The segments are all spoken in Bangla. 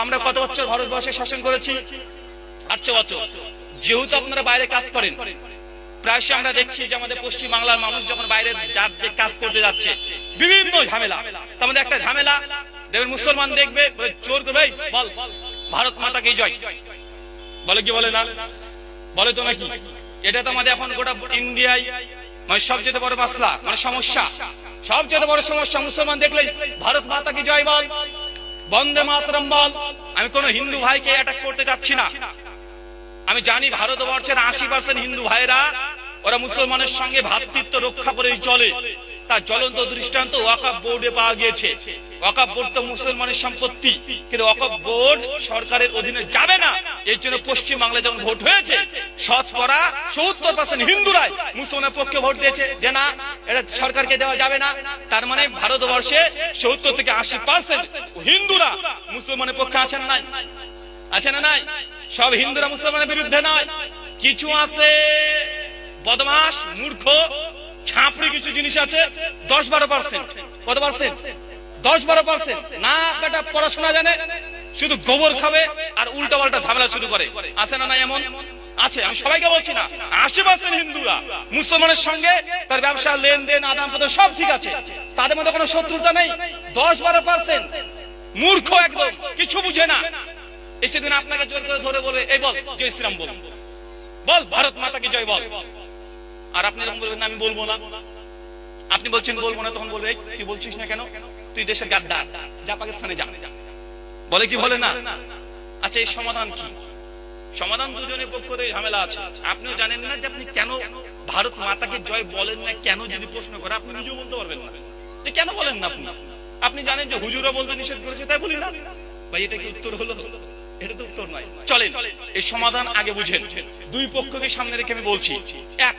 আমরা কত বছর ভারতবর্ষে শাসন করেছি? 800 বছর। যেহেতু আপনারা বাইরে কাজ করেন, প্রায়শই আমরা দেখছি যে আমাদের পশ্চিম বাংলার মানুষ যখন বাইরে যে কাজ করতে যাচ্ছে, বিভিন্ন ঝামেলা। তার মধ্যে একটা ঝামেলা দেখবেন, মুসলমান দেখবে জোর করে বল ভারত মাতা কি জয়, বলে কি বলে না? বলে তো নাকি? এটা তো আমাদের এখন গোটা ইন্ডিয়ায় মানে সবচেয়ে বড় মাসলা, মানে সমস্যা, সবচেয়ে বড় সমস্যা। মুসলমান দেখলেই ভারত মাতা কি জয় বল, বন্দে মাতরম বল। আমি কোন হিন্দু ভাইকে অ্যাটাক করতে যাচ্ছি না। আমি জানি ভারতবর্ষের 80% হিন্দু ভাইরা ওরা মুসলমানের সঙ্গে ভ্রাতৃত্ব রক্ষা করেই চলে। তার জ্বলন্ত দৃষ্টান্ত ওয়াকফ বোর্ডে পাওয়া গিয়েছে। ওয়াকফ বোর্ড তো মুসলমানের সম্পত্তি, কিন্তু ওয়াকফ বোর্ড সরকারের অধীনে যাবে না। এর জন্য পশ্চিম বাংলায় যখন ভোট হয়েছে, শতকরা 70% হিন্দুরাই মুসলমানের পক্ষে ভোট দিয়েছে যে না, এটা সরকারকে দেওয়া যাবে না। তার মানে ভারতবর্ষে 70 থেকে 80% হিন্দুরা মুসলমানের পক্ষে আছেন নাই? আছে না নাই? সব হিন্দুরা মুসলমানের বিরুদ্ধে নয়। কিছু আছে বদমাস, মূর্খ, ছাপড়ি কিছু জিনিস আছে 10-12%। কত পার্সেন্ট? 10-12%। না বেটা পড়াশোনা জানে, শুধু গোবর খাবে আর উল্টা পাল্টা ঝামেলা শুরু করে। আছে না নাই? এমন আছে। আমি সবাইকে বলছি না, 80% হিন্দুরা মুসলমানের সঙ্গে তার ব্যবসা, লেনদেন, আদান প্রদান সব ঠিক আছে, তাদের মধ্যে কোনো শত্রুতা নেই। 10-12% মূর্খ, একদম কিছু বুঝে না। সেদিন আপনাকে জোর করে ধরে বলবে এই বল জয় শ্রীরাম বল, বল ভারত মাতা কি জয় বল। আর আপনি যখন বলবেন না আমি বলবো না, আপনি বলছেন বলবো না, তখন বলবে তুই বলছিস না কেন, তুই দেশের গাদ্দার, যা পাকিস্তানে যা। বলে কি বলে না? আচ্ছা, এই সমাধান কি? সমাধান দুজনের পক্ষ থেকে ঝামেলা আছে। আপনিও জানেন না যে আপনি কেন ভারত মাতাকে জয় বলেন না, কেন যদি প্রশ্ন করে আপনি নিজেও বলতে পারবেন না যে কেন বলেন না। আপনি জানেন যে হুজুরা বলতে নিষেধ করেছে, তাই বলি না। ভাই এটা কি উত্তর হলো? এটা তো উত্তর নয়। চলেন এই সমাধান আগে বুঝেন। দুই পক্ষকে সামনে রেখে আমি বলছি, এক,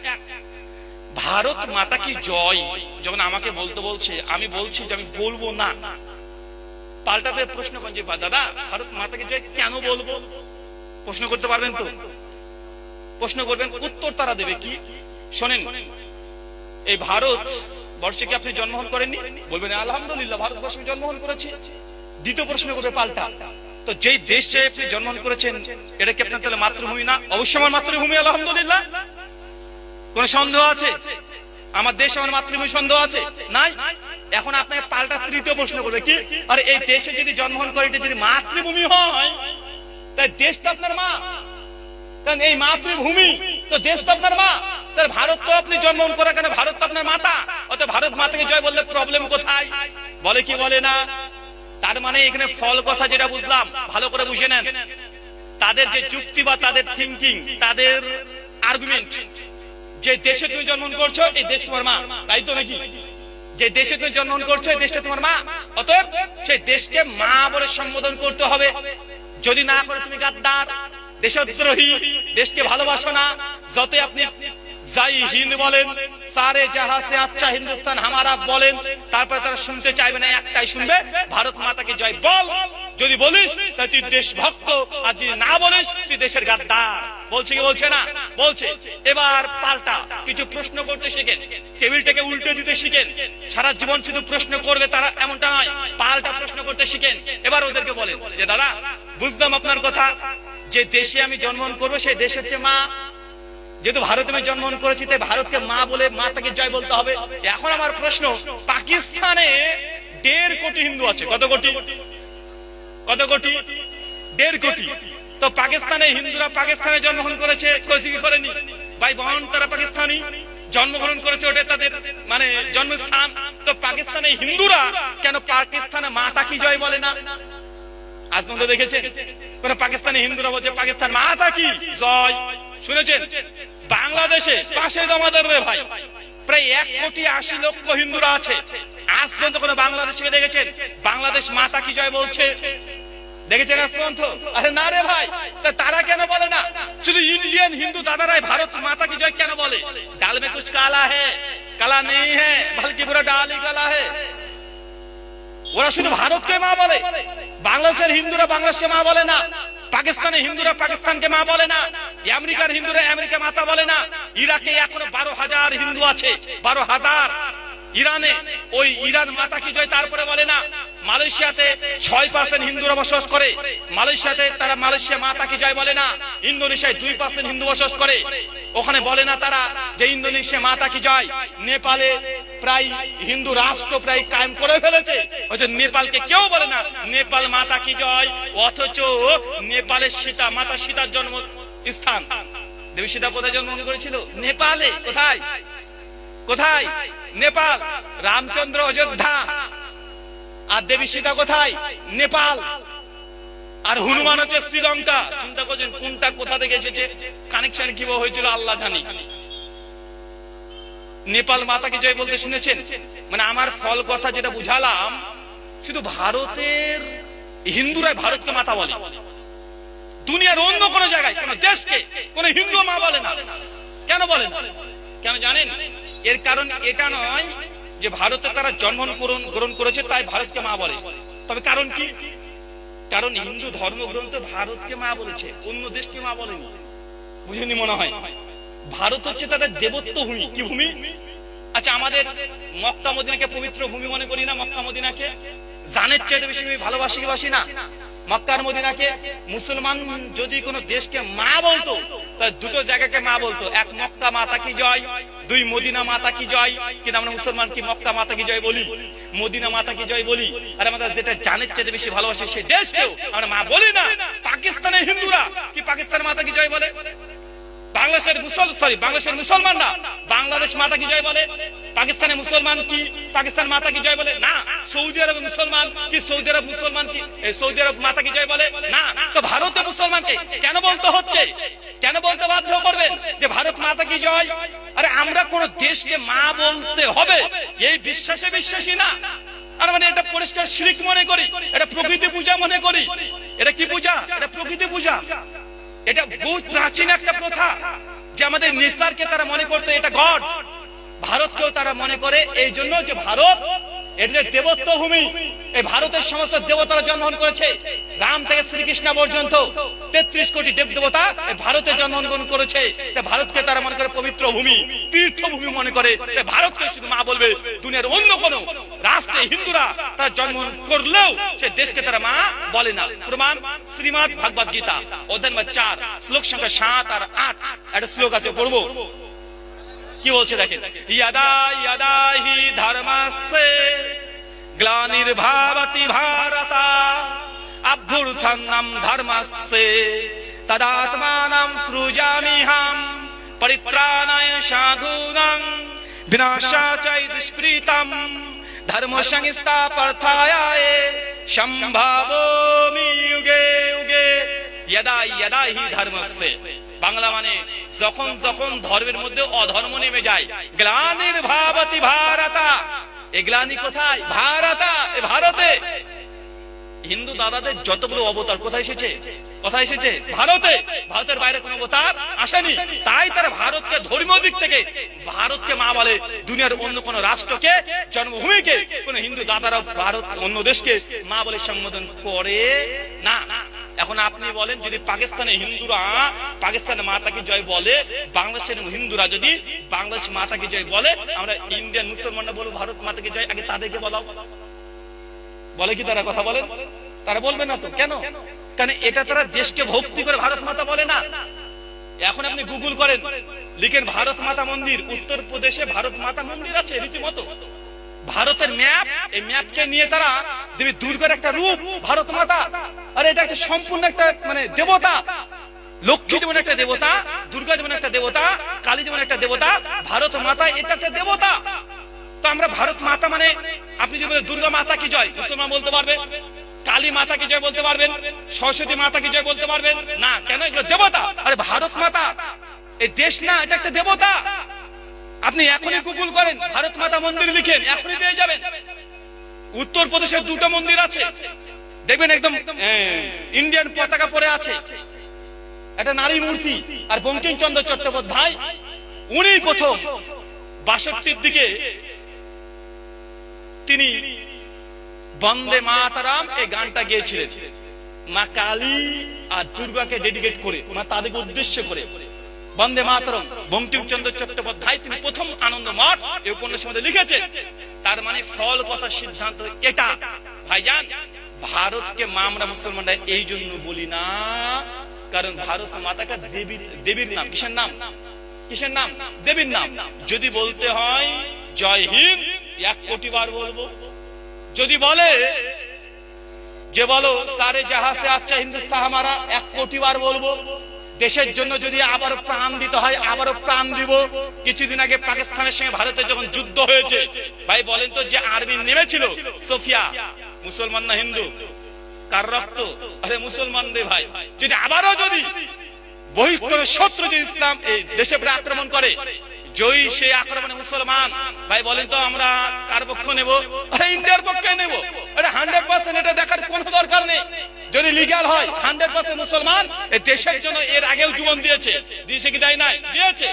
ভারত মাতা কি জয় যখন আমাকে বলতে বলছে, আমি বলছি যে আমি বলবো না। পাল্টাতে প্রশ্ন করেন যে দাদা ভারত মাতা কি জয় কেন বলবো? প্রশ্ন করতে পারবেন তো? প্রশ্ন করবেন, উত্তর তারা দেবে কি? শোনেন, এই ভারত বর্ষে কি আপনি জন্মগ্রহণ করেননি? বলবেন আলহামদুলিল্লাহ ভারতবর্ষে জন্মগ্রহণ করেছি। দ্বিতীয় প্রশ্ন করবে পাল্টা, তো যেই দেশে আপনি জন্মগ্রহণ করেছেন এটা কি আপনার তাহলে মাতৃভূমি না? অবশ্যই আমার মাতৃভূমি, আলহামদুলিল্লাহ। কোন সন্দেহ আছে? আমার দেশ আমার মাতৃভূমি, সন্দেহ আছে? নাই। এখন আপনাকে পাল্টা তৃতীয় প্রশ্ন করবে কি, আর এই দেশে যদি জন্মগ্রহণ করে এটা যদি মাতৃভূমি হয়, তাই দেশ তো আপনার মা, কারণ এই মাতৃভূমি তো দেশ তো আপনার মা। তার ভারত তো আপনি জন্মগ্রহণ করা কেন? ভারত তো আপনার মাতা। অতএব ভারত মাতাকে জয় বললে প্রবলেম কোথায়? বলে কি বলে না? তার মানে এখানে ফল কথা যেটা বুঝলাম, ভালো করে বুঝে নেন। তাদের যে যুক্তি বা তাদের থিঙ্কিং, তাদের আর্গুমেন্ট, যে দেশে তুমি জন্মগ্রহণ করছো এই দেশ তোমার মা, তাই তো নাকি? যে দেশে তুমি জন্মগ্রহণ করছো এই দেশটা তোমার মা, অতএব সেই দেশকে মা বলে সম্বোধন করতে হবে। যদি না করে তুমি গাদ্দার, দেশদ্রোহী, দেশকে ভালোবাসো না। যতই আপনি জয় হিন্দ বলেন, সারে জাহাঁ সে আচ্ছা হিন্দুস্তান হামারা বলেন, তারপরে তারা শুনতে চাইবে না, একটাই শুনবে ভারত মাতাকে জয় বল। যদি বলিস তাহলে তুই দেশভক্ত, আর যদি না বলিস তুই দেশের গাদ্দার। বলছে কি বলছে না? বলছে। এবার পাল্টা কিছু প্রশ্ন করতে শিখেন, টেবিলটাকে উল্টে দিতে শিখেন। সারা জীবন শুধু প্রশ্ন করবে তারা এমনটা নয়, পাল্টা প্রশ্ন করতে শিখেন। এবার ওদেরকে বলেন যে দাদা বুঝলাম আপনার কথা, যে দেশে আমি জন্মগ্রহণ করবো সেই দেশ হচ্ছে মা। যেহেতু ভারতে আমি জন্মগ্রহণ করেছি তাই ভারতকে মা বলে মাতাকে জয় বলতে হবে। এখন আমার প্রশ্ন, পাকিস্তানে 1.5 কোটি হিন্দু আছে। কত কোটি? কত কোটি? 1.5 কোটি। তো পাকিস্তানে হিন্দুরা পাকিস্তানে জন্মগ্রহণ করেছে, করেছে কি করেনি? ভাই বোন তারা পাকিস্তানি, জন্মগ্রহণ করেছে, ওটা তাদের মানে জন্মস্থান। তো পাকিস্তানে হিন্দুরা কেন পাকিস্তানে মাতা কি জয় বলে না? আজ পর্যন্ত দেখেছেন কোন পাকিস্তানি হিন্দুরা বলছে পাকিস্তান মাতা কি জয়? শুনেছেন? বাংলাদেশে পাশে আমাদের রে ভাই প্রায় 1,80,00,000 হিন্দুরা আছে। আজ পর্যন্ত কোন বাংলাদেশকে দেখেছেন বাংলাদেশ মাতা কি জয় বলছে? দেখেছেন আজ পর্যন্ত? আরে না রে ভাই, তারা কেন বলে না? শুধু ইন্ডিয়ান হিন্দু দাদারাই ভারত মাতা কি জয় কেন বলে? ডাল মে কুছ কালা है, কালা नहीं है, बल्कि पूरा डाल ही काला है। ওরা শুধু ভারতকে মা বলে, বাংলাদেশের হিন্দুরা বাংলাদেশকে মা বলে না, পাকিস্তানের হিন্দুরা পাকিস্তানকে মা বলে না, আমেরিকার হিন্দুরা আমেরিকা মাতা বলে না। ইরাকে এখনো 12,000 হিন্দু আছে, 12,000। ইরানে ওই ইরান মাতা কি জয় তারপরে বলে না। মালয়েশিয়াতে 6% হিন্দুরা বসবাস করে। মালয়েশিয়াতে তারা মালয়েশিয়া মাতা কি জয় বলে না। ইন্দোনেশিয়ায় 2% হিন্দু বসবাস করে, ওখানে বলে না তারা যে ইন্দোনেশিয়া মাতা কি জয়। নেপালে প্রায় হিন্দু রাষ্ট্র প্রায় কায়েম করে ফেলেছে, হচ্ছে নেপালকে কেউ বলে না নেপাল মাতা কি জয়, অথচ নেপালের সীতা মাতা সীতার জন্ম স্থান। দেবী সীতা কোথায় জন্মগ্রহণ করেছিল? নেপালে। কোথায়? কোথায়? নেপাল। রামচন্দ্র অযোধ্যা, আর দেবী সীতা কোথায়? নেপাল। আর হনুমান হচ্ছে শ্রীলঙ্কা। চিন্তা করছেন কোনটা কোথা থেকে এসেছে, কানেকশন কিভাবে হয়েছিল আল্লাহ জানি। নেপাল মাতা কি জয় বলতে শুনেছেন? মানে আমার ফল কথা যেটা বুঝালাম, শুধু ভারতের হিন্দুরাই ভারতকে মাতা বলে, দুনিয়ার অন্য কোন জায়গায় কোন দেশকে কোন হিন্দু মা বলে না। কেন বলে না? কেন জানেন? এর কারণ এটা নয় যে ভারতে তারা জন্মগ্রহণ করেছে তাই ভারতকে মা বলে, তবে কারণ কি? কারণ হিন্দু ধর্মগ্রন্থ ভারতকে মা বলেছে, অন্য দেশকে মা বলেনি। বুঝেনি মনে হয়? ভারত হচ্ছে তাদের দেবত্ব ভূমি। কি ভূমি? আচ্ছা, আমাদের মক্কা মদিনাকে পবিত্র ভূমি মনে করি না? মক্কা মদিনাকে জানের চাইতে বেশি ভালোবাসি কি বাসি না? মক্কার মদিনাকে মুসলমান যদি কোন দেশকে মা বলতো তাহলে দুটো জায়গাকে মা বলতো, এক মক্কা মাতা কি জয়, দুই মদিনা মাতা কি জয়। কিন্তু আমরা মুসলমান কি মক্কা মাতা কি জয় বলি, মদিনা মাতা কি জয় বলি। আর আমাদের যেটা জানের চাইতে বেশি ভালোবাসে সেই দেশকেও আমরা মা বলি না। পাকিস্তানের হিন্দুরা কি পাকিস্তান মাতা কি জয় বলে? বাংলাদেশের মুসলমানরা বাংলাদেশ মাতা কি জয় বলে? পাকিস্তানের মুসলমান কি পাকিস্তান মাতা কি জয় বলে? না। সৌদি আরবের মুসলমান কি সৌদি আরব মুসলমান কি সৌদি আরব মাতা কি জয় বলে? না। তো ভারতের মুসলমানকে কেন বলতে হচ্ছে, কেন বলতে বাধ্য করবেন যে ভারত মাতা কি জয়? আরে আমরা কোন দেশকে মা বলতে হবে এই বিশ্বাসে বিশ্বাসী না। আর মানে এটা পরিষ্কার শিরক মনে করি, এটা প্রকৃতি পূজা মনে করি। এটা কি পূজা? এটা প্রকৃতি পূজা। এটা বহু প্রাচীন একটা প্রথা যে আমাদের নিসারকে তারা মনে করতো এটা গড, ভারতকেও তারা মনে করে এই জন্য যে ভারত এটা দেবত্ব ভূমি। এই ভারতের সমস্ত দেবতারা জন্মগ্রহণ করেছে, রাম থেকে শ্রীকৃষ্ণ পর্যন্ত 33 কোটি দেব দেবতা এই ভারতে জন্মগ্রহণ করেছে। ভারতকে তারা মনে করে পবিত্র ভূমি, তীর্থভূমি মনে করে। ভারতকে শুধু মা বলবে, দুনিয়ার অন্য কোন রাষ্ট্রে হিন্দুরা তার জন্ম করলেও সে দেশকে তারা মা বলে না। প্রমাণ শ্রীমদ ভগবদ গীতা অধ্যায় 4 শ্লোক সংখ্যা 7 আর 8। একটা শ্লোক আছে, পড়বো। কি বলছে দেখেন, ইয়াদা ইয়াদা হি ধর্মস্যে গ্লানির্ভাবতি ভারতা অভ্যুত্থানম ধর্মস্যে তদাত্মানম সৃজামিহম পরিত্রাণায় সাধূনাং বিনাশায় দুষ্কৃতম ধর্ম সংস্থাপনার্থায় সম্ভাবমি যুগে যুগে। ইয়াদা ইয়াদা হি ধর্মস্যে, বাংলা মানে যখন যখন ধর্মের মধ্যে অধর্ম নেমে যায়। গ্লানির্ভাবতি ভারতা, এই গ্লানি কোথায়? ভারতা, এই ভারতে। হিন্দু দাদাদের যতগুলো অবতার কোথায় এসেছে? কোথায় এসেছে? ভারতে। ভারতের বাইরে কোন অবতার আসেনি। তাই তারা ভারতকে ধর্মীয় দিক থেকে ভারতকে মা বলে, দুনিয়ার অন্য কোন রাষ্ট্রকে জন্মভূমিকে কোন হিন্দু দাদারা ভারত অন্য দেশকে মা বলে সম্বোধন করে না। এখন আপনি বলেন, যদি পাকিস্তানের হিন্দুরা পাকিস্তানের মাতা কি জয় বলে, বাংলাদেশের হিন্দুরা যদি বাংলাদেশ মাতা কি জয় বলে, আমরা ইন্ডিয়ান মুসলমানরা বলবো ভারত মাতা কি জয়, আগে তাদেরকে বলাও। বলে কি তারা? কথা বলেন, তারা বলবে না তো। কেন? কারণ এটা তারা দেশকে ভক্তি করে ভারত মাতা বলে না। এখন আপনি গুগল করেন, লিখেন ভারত মাতা মন্দির, উত্তরপ্রদেশে ভারত মাতা মন্দির আছে রীতিমতো। ভারতের ম্যাপ, এই ম্যাপকে নিয়ে তারা দেবী দুর্গার একটা রূপ ভারত মাতা। আর এটা একটা সম্পূর্ণ একটা মানে দেবতা। লক্ষ্মী যেমন একটা দেবতা, দুর্গা যেমন একটা দেবতা, কালী যেমন একটা দেবতা, ভারত মাতা এটা একটা দেবতা। তো আমরা ভারত মাতা মানে, আপনি যদি বলেন দুর্গা মাতা কি জয়, মুসলমান বলতে পারবে? কালী মাতা কি জয় বলতে পারবেন? সরস্বতী মাতা কি জয় বলতে পারবেন না? কেন? এগুলো দেবতা। আরে ভারত মাতা এই দেশ না, এটা একটা দেবতা। আপনি এখনই গুগল করেন, ভারত মাতা মন্দির লিখেন, এখনই পেয়ে যাবেন। উত্তরপ্রদেশের 2টা মন্দির আছে, দেখবেন একদম ইন্ডিয়ান পতাকা পরে আছে, একটা নারী মূর্তি। আর বঙ্কিমচন্দ্র চট্টোপাধ্যায় উনি প্রথম 62 দিকে তিনি বন্দে মাতারাম এই গানটা গেয়েছিলেন মা কালী আর দুর্গাকে ডেডিকেট করে, মা তাদেরকে উদ্দেশ্য করে। বন্দে মাতরম বঙ্কিমচন্দ্র চট্টোপাধ্যায় তিনি প্রথম আনন্দ মঠ এই উপন্যাসের মধ্যে লিখেছেন। তার মানে ফল কথা সিদ্ধান্ত এটা ভাইজান, ভারতকে মা আমরা মুসলমানরা এই জন্য বলি না, কারণ ভারত মাতাটা দেবীর নাম। কিসের নাম? কিসের নাম? দেবীর নাম। যদি বলতে হয় জয় হিন্দ 1 কোটি বার বলবো। যদি বলে যে বলো সারে জাহাঁ সে আচ্ছা হিন্দুস্তান হামারা 1 কোটি বার বলবো। দেশের জন্য যদি আবারও প্রাণ দিতে হয় আবারও প্রাণ দিব। কিছুদিন আগে পাকিস্তানের সঙ্গে ভারতের যখন যুদ্ধ হয়েছে, ভাই বলেন তো যে আর্মি নেমেছিল সোফিয়া মুসলমান না হিন্দু? কার রক্ত? আরে মুসলমান রে ভাই। যদি আবারও যদি বহিষ্কার শত্রু যে ইসলাম এই দেশে আক্রমণ করে, জয়ী সেই আক্রমণে মুসলমান, ভাই বলেন তো আমরা কার পক্ষ নেব? ইন্ডিয়ার পক্ষে নেব। এটা 100% এটা দেখার কোনো দরকার নেই। যদি লিগ্যাল হয় 100% মুসলমান এই দেশের জন্য এর আগেও জীবন দিয়েছে। দিয়েছে কি দেয় নাই? দিয়েছে।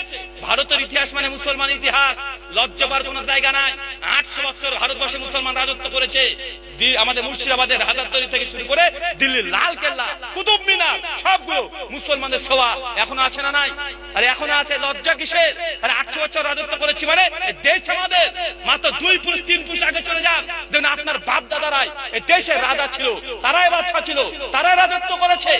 ভারতের ইতিহাস মানে মুসলমান ইতিহাস, লজ্জা পাওয়ার কোনো জায়গা নাই। 800 বছর ভারতবর্ষে মুসলমান রাজত্ব করেছে। আমাদের মুর্শিদাবাদের হাজারদুয়ারি থেকে শুরু করে দিল্লির লাল কেল্লা, কুতুব মিনার, সবগুলো মুসলমানদের ছোঁয়া এখনো আছে না নাই? আরে এখনো আছে, লজ্জা কিসের? আরে 800 বছর রাজত্ব করেছি মানে এই দেশ আমাদের। মাত্র 2 পুরুষ 3 পুরুষ আগে চলে যান, দেখুন আপনার বাপ দাদারাই এই দেশের রাজা ছিল, তারাই বাদশা ছিল, তারাই রাজত্ব করেছে।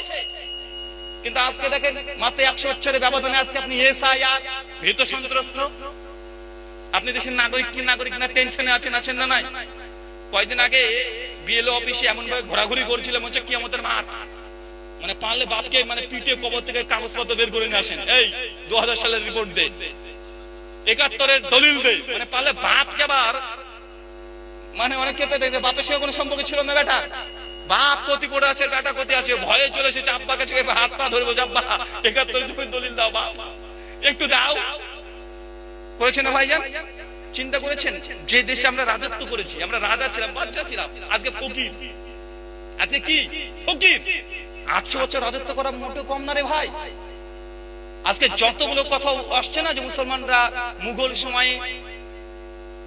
কিন্তু আজকে দেখেন মাত্র 100 বছরের ব্যবধানে আজকে আপনি এসআইআর, ভীত সন্ত্রস্ত। আপনি দেশের নাগরিক কি নাগরিক না টেনশনে আছেন না নাই? কয়েকদিন আগে বিএলও অফিসে এমন ভাবে ঘোরাঘুরি করছিলাম হচ্ছে কিয়ামতের মাঠ। মানে পারলে বাপকে মানে পিটে কবর থেকে কাগজপত্র বের করে নিয়ে আসেন, এই 2000 সালের রিপোর্ট দে, 71-এর দলিল দে। মানে পারলে বাপকে আবার মানে অনেক ক্ষেত্রে দেখবে বাপের সঙ্গে কোনো সম্পর্ক ছিল না বেটা, বাপ কতি পড়ে আছে, বেটা কতি আছে, ভয়ে চলে এসেছে আব্বার কাছে, হাত পা ধরবো, আব্বা 71 দলিল দাও, বাপ একটু দাও। করেছেন না ভাইজান? চিন্তা করেছেন যে দেশে আমরা রাজত্ব করেছি, আমরা রাজা ছিলাম, বাচ্চা ছিলাম, আজকে ফকির। আজকে কি ফকির? 800 বছর রাজত্ব করা মোটেও কম না রে ভাই। আজকে যতগুলো কথা আসছে না যে মুসলমানরা মুঘল সময়ে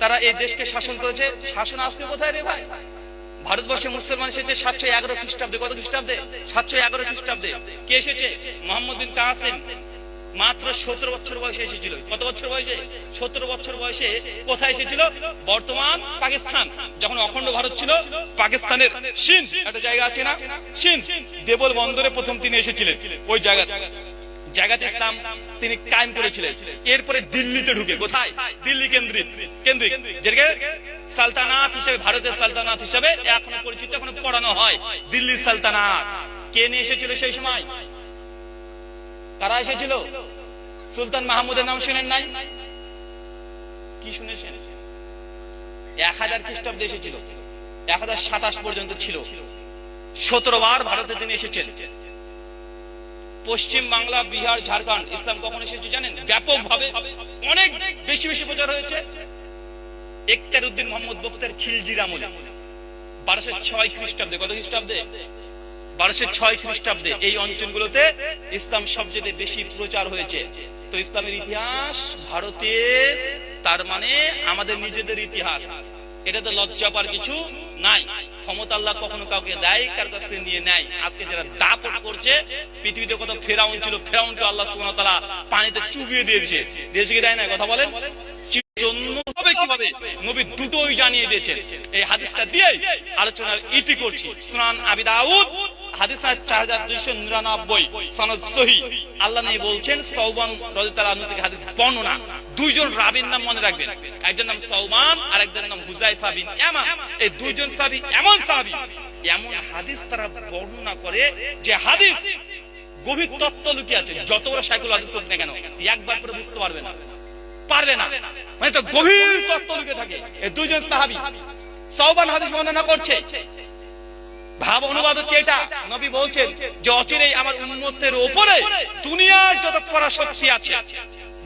তারা এই দেশকে শাসন করেছে, শাসন আজকে কোথায় রে ভাই? ভারতবর্ষে মুসলমান এসেছে 711 খ্রিস্টাব্দে। কত খ্রিস্টাব্দে? 711 খ্রিস্টাব্দে। কে এসেছে? মোহাম্মদ বিন কাসিম। মাত্র 17 বছর বয়সে এসেছিল। কত বছর বয়সে? 17 বছর বয়সে। কোথায় এসেছিল? বর্তমান পাকিস্তান। যখন অখণ্ড ভারত ছিল, পাকিস্তানের সিন্ধ একটা জায়গা আছে না, সিন্ধ দেবল বন্দরে প্রথম তিনি এসেছিলেন। ওই জায়গাতে ইসলাম তিনি কায়েম করেছিলেন। এরপরে দিল্লিতে ঢুকে, কোথায়? দিল্লি কেন্দ্রিক যেটাকে সালতানাত হিসেবে, ভারতের সালতানাত হিসেবে এখনো পরিচিত, এখনো পড়ানো হয় দিল্লি সালতানাত। কে নিয়ে এসেছিল সেই সময়? কারা এসেছিল? সুলতান মাহমুদের নাম শুনেন নাই? কি শুনেছেন? 1000 খ্রিস্টাব্দে এসেছিল, 1027 পর্যন্ত ছিল। 17 বার ভারতে তিনি এসেছেন। পশ্চিম বাংলা, বিহার, ঝাড়খণ্ড ইসলাম কখন এসেছে জানেন? ব্যাপক ভাবে অনেক বেশি প্রচার হয়েছে একতার উদ্দিন মোহাম্মদ বখতিয়ার খিলজির আমলে 1206 খ্রিস্টাব্দে। কত খ্রিস্টাব্দে? 1206 খ্রিস্টাব্দে এই অঞ্চলগুলোতে ইসলাম সবচেয়ে বেশি প্রচার হয়েছে। তো ইসলামের ইতিহাস ভারতের, তার মানে আমাদের নিজেদের ইতিহাস। এটাতে লজ্জা পাওয়ার কিছু নাই। ক্ষমতা আল্লাহ কখনো কাউকে দেয়, কার কাছ থেকে নিয়ে নেয়। আজকে যারা দাপট করছে, পৃথিবীতে কত ফেরাউন ছিল, ফেরাউনকে আল্লাহ সুবহানাহু ওয়া তাআলা পানিতে চুবিয়ে দিয়েছে। দিয়েছে কি দেয় না? কথা বলেন। কিভাবে নবী দুটোই জানিয়ে দিয়েছেন। এই হাদিসটা দিয়ে আলোচনার ইতি করছি। সুনান আবি দাউদ হাদিস 4299 সনদ সহিহ। আল্লাহ নবী বলছেন, সওবান রাদিয়াল্লাহু আনহু থেকে হাদিস বর্ণনা। দুইজন রাবীর নাম মনে রাখবেন, একজন নাম সওবান আর একজনের নাম হুযায়ফা বিন ইয়ামান। এই দুইজন সাহাবী এমন সাহাবী, এমন হাদিস তারা বর্ণনা করে যে হাদিস গভীর তত্ত্ব লুকিয়ে আছে। যত বড় শাইখুল হাদিস হোক না কেন, একবার পরে বুঝতে পারবে না, মানে তো গভীর তত্ত্ব লুকিয়ে থাকে। এই দুইজন সাহাবী সওবান হাদিস বর্ণনা করছে। ভাব অনুবাদ হচ্ছে এটা, নবী বলছেন যে অচিরেই আমার উম্মতের উপরে দুনিয়ার যত পরাশক্তি আছে,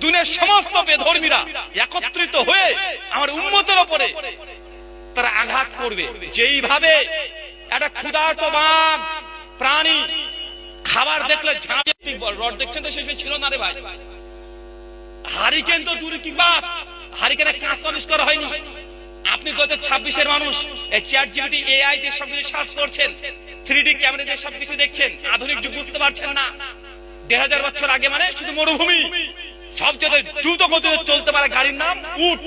দুনিয়ার সমস্ত বেধর্মীরা একত্রিত হয়ে আমার উম্মতের উপরে তারা আঘাত করবে। যেইভাবে একটা ক্ষুধার্ত বাঘ প্রাণী খাবার দেখলে ঝাঁপিয়ে, রড দেখছেন তো শেষে ছিল না রে ভাই, হারিকেন তো দূরে, কিংবা হারিকেনের কাঁচ আবিষ্কার হয়নি। আপনি 2026-এর মানুষ এই চ্যাটজিপিটি এআই দিয়ে সবকিছু সার্চ করছেন, 3D ক্যামেরা দিয়ে সবকিছু দেখছেন, আধুনিক যুগ বুঝতে পারছেন না। 1000 বছর আগে মানে শুধু মরুভূমি, সবচেয়ে দ্রুত গতিতে চলতে পারে গাড়ির নাম উট।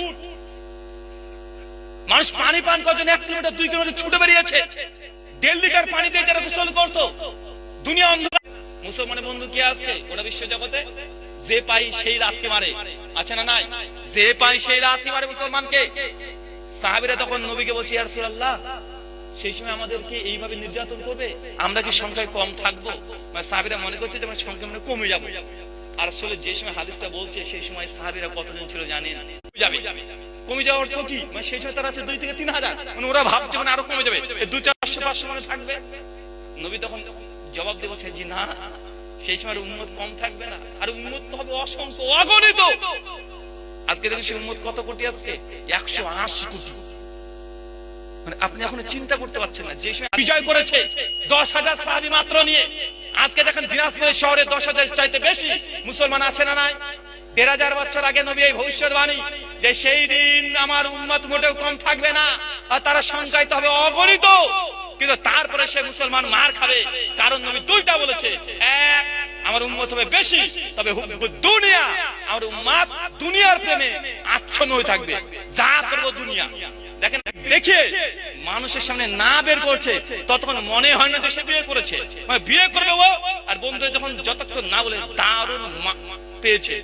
মানুষ পানি পান করার জন্য 1 কিলোমিটার 2 কিলোমিটার ছুটে বেরিয়েছে। 1.5 লিটার পানিতে যারা গোসল করতো, দুনিয়া অন্ধকার। মুসলমানের বন্ধু কে আছে ওটা বিশ্ব জগতে? যে পাই সেই লাথি মারে, আছে না নাই? যে পাই সেই লাথি মারে মুসলমানকে। সাহাবীরা তখন নবীকে বলছে, ইয়া রাসূলুল্লাহ, সেই সময় আমাদেরকে এইভাবে নির্যাতন করবে, আমরা কি সংখ্যায় কম থাকবো? মানে সাহাবীরা মনে করছে যে আমরা সংখ্যা মানে কমে যাবো। আর আসলে যে সময় হাদিসটা বলছে সেই সময় সাহাবীরা কতজন ছিল জানেন? কমে যাওয়ার অর্থ কি? মানে সেই সময় তারা আছে 2 থেকে 3,000, মানে ওরা ভাবছে মানে আরো কমে যাবে, 200-400-500 মানে থাকবে। নবী তখন জবাব দিয়ে বলছে, জি না, সেই সময় উম্মত কম থাকবে না, আর উম্মত তো হবে অসংখ্য, অগণিত। আজকে দেখুন সেই উম্মত কত কোটি? আজকে 180 কোটি। মানে আপনি এখনো চিন্তা করতে পারছেন না, যে সময় বিজয় করেছে 10,000 সাহাবী মাত্র নিয়ে, আজকে দেখেন দিনাজপুর শহরে 10,000 চাইতে বেশি মুসলমান আছে না নাই? 1,500 বছর আগে নবী এই ভবিষ্যৎবাণী যে সেই দিন আমার উম্মত মোটেও কম থাকবে না, আর তারা সংখ্যায় তো হবে অগণিত। কিন্তু তারপরে সে মুসলমান মার খাবে, কারণ নবী দুইটা বলেছে, এক, আমার উম্মত হবে বেশি, তবে হুব্বুদ দুনিয়া, আমার উম্মত দুনিয়ার প্রেমে আচ্ছন্ন হয়ে থাকবে, যা করব দুনিয়া। দেখেন, দেখে মানুষের সামনে না বের করছে ততক্ষণ মনে হয় না যে সে বিয়ে করেছে, মানে বিয়ে করবে ও। আর বন্ধু যখন যতক্ষণ না বলে দারুণ পেয়েছে,